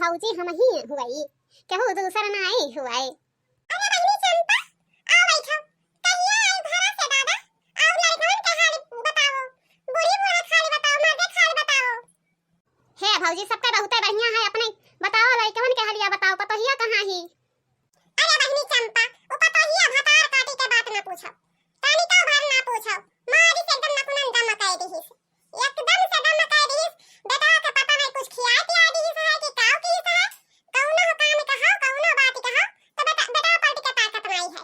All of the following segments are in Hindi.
भौजी हम ही हुई केहू दूसरा ना आई हुई। अरे बहनी चंपा आओ बैठो। कहिया आई घरा से दादा? आओ लड़कन के हाल बताओ, बुढ़ी बुढ़ा खाली बताओ, मर्दे खाली बताओ। हे भौजी सबका बहुत बढ़िया है, अपने बताओ लड़कन के हालिया बताओ, पतोहिया कहां ही? अरे बहनी चंपा ओ पतोहिया भतार काटी के बात ना पूछो, तानी का भर ना पूछो, मारी से एकदम नकुनन दम कह दीहिस, एकदम से दम कह दीहिस। बेटा के पता नहीं कुछ खिया पिया दीहिस है कि काऊ की है, कौनो काम कहो कौनो बात कहो तो बेटा पलट के ताकत नहीं है।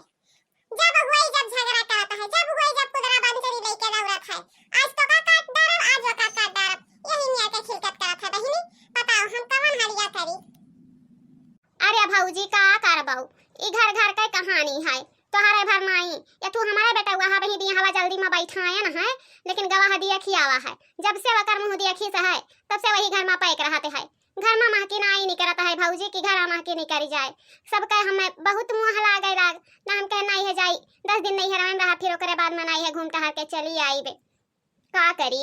जब हुई जब झगड़ा करता है, जब हुई जब कुदरा बंसरी लेके दौड़त है, आज तो का काट डारब आज वो का काट डारब, यही मियां के खिलकत करत है। बहिनी बताओ हम कवन हलिया करी? अरे भौजी का करबऊ, ई घर घर के कहानी है, तोहरे भर नहीं या तू हमारे बेटा वहां बही दिया हवा जल्दी में बैठाया न है, लेकिन गवाह दिया खियावा है। जब से वकर मुंह दिया खीस है तब से वही घर में पैक रहते है, घर में महकी नहीं निकलता है भौजी की, घर में महकी नहीं करी जाए। सब कहे हमें बहुत मुंह लागे लाग ना, हम कहे नहीं है जाई 10 दिन नहीं है रहन रहा, फिर ओकरे बाद में नहीं है घूम टहर के चली आई बे का करी।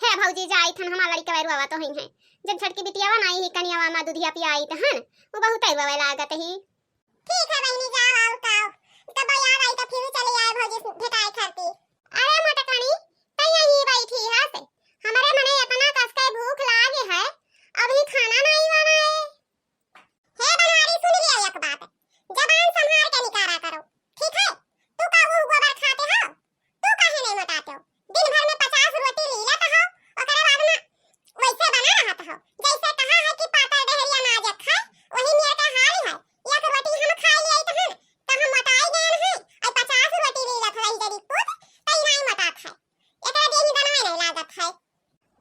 हे भौजी जाई थन हमार लड़का बैरुआ तो ही है, जब छटकी बिटियावा नहीं ही कनियावा में दूधिया पियाई तहन वो बहुत आई बवे लागत ही। ठीक है बहनी जाओ आओ ताओ, तब याद आई तो फिर चले आए भौजी भेटाई खाती। अरे मोटकानी तई यहीं बैठी है से, हमारे मने इतना कस के भूख लागे है, अभी खाना नहीं बना है। हे बनवारी सुन लिया एक बात, जबान संभाल के निकारा करो ठीक है। तू का वो गोबर खाते हो, तू काहे नहीं मोटाते हो? दिन भर में 50 रोटी ली लेता हो, ओकरे बाद में वैसे बना रहत हो जैसे कहा है कि पातर डहरिया नाजक खाए, वही मेरे का हाल है। एक रोटी हम खा लिए तो हम मोटाई गए हैं, और 50 रोटी ली लथ रही जरी पुत तई नहीं मोटात है, एकरा देही बनवाए नहीं लागत है।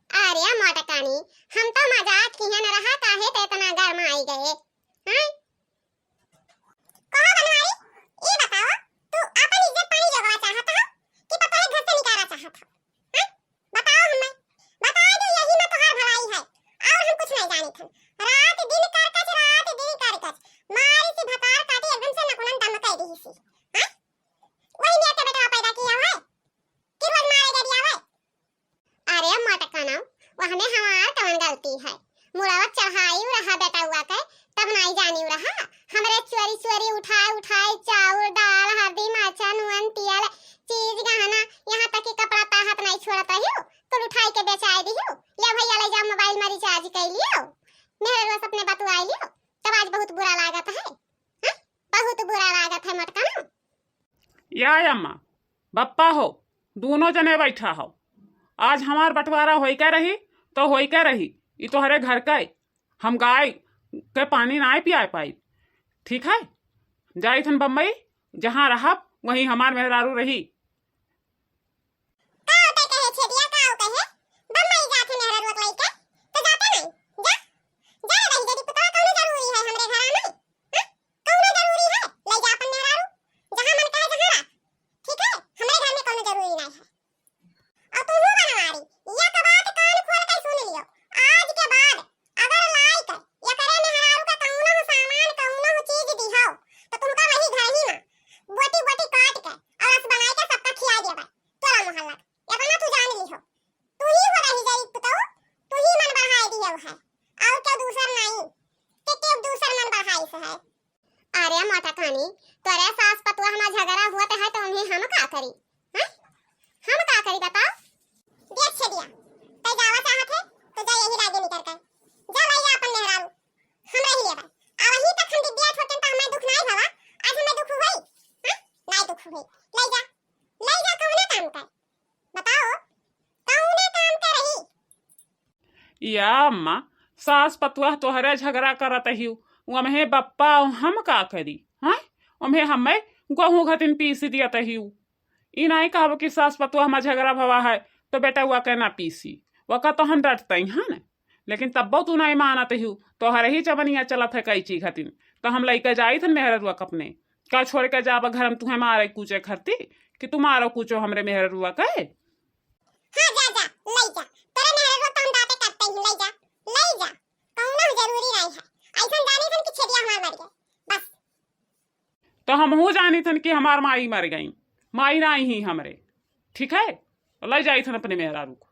अरे मोटकानी हम तो मजाक किए न रहा, काहे ते इतना गर्म आई गए हैं? कहो बनवारी ये बताओ, तू अपन इज्जत पानी जगवा चाहत हो कि पतोहे घर से निकाला चाहत हो? हैं बताओ हमें, बता दे यही में तोहार भलाई है, और हम कुछ नहीं जानी थन। रात दिन करकच रात दिन करकच मारी से भतार काटी एकदम से नकुनन दम कह दी सी। हैं वही मियां के बेटा पैदा किया है कि रोज मारे गया है? अरे मोटकाना वहने हमार कवन गलती है, मुड़ावा चढ़ाई रहा बेटा हुआ के तब नहीं जानी रहा, हमरे चोरी चोरी उठाए चावल दाल हल्दी मरचा नून तेल चीज गहना यहाँ तक कि कपड़ा ताहत नहीं छोड़ता हियो, तो उठाई के बेचाई दियो, ले भैया ले जा मोबाइल में रिचार्ज कर लियो, मेरे रोज अपने बतुआई लियो, तब आज बहुत बुरा लागत है। हैं बहुत बुरा लागत है मोटकाना। या अम्मा बप्पा हो दोनों जने बैठा हो, आज हमार बंटवारा होई के रही तो होई के रही, ये तो हरे घर का हम गाय के पानी ना पिया पाई ठीक है। जाई थन बम्बई जहाँ रहा वहीं हमार मेहरारू रही। अरे मोटकानी तोरे सास पतुआ हमार झगड़ा हुआ है तो उन्हें हम का करी? हैं हम का करी बताओ? देख छदिया तै जावा चाहत है तो जा यही रागे निकल कर जा ले जा अपन मेहरारू, हम रही लेबा आ वही तक हम दिया छोटन त हमें दुख नहीं भवा, आज हमें दुख हुई हैं नहीं दुख हुई, ले जा कौन काम कर बताओ, कौन काम कर रही? या अम्मा सास पतुआ तोहरे झगड़ा करत हियो, वमे बप्पा हम का करी? हैं वमे हमें गहूं घतिन पीसी दिया तहियो, ई नहीं कहब कि सास पतुआ हमार झगड़ा भवा है तो बेटा हुआ कहना पीसी, वका तो हम डरते हैं न, लेकिन तब्बो तू नहीं मानत हियो, तोहरे ही चबनिया चलत है कई चीज घतिन, तो हम लइका जाई थन मेहररुआ अपने का छोड़ के जाब घर में तुम्हें मारे कूचे खरती कि तुम मारो कूचो हमरे मेहररुआ कहे। हां जा जा ले जा, तेरे मेहररुआ तो हम बातें करते ही ले जा कौनो जरूरी नहीं है, ऐसा जानी थन कि छेदिया हमार मर गए बस। तो हम हो जानी थन कि हमार माई मर गई, माई नहीं ही हमरे ठीक है, ले जाई थन अपने मेहरारू को।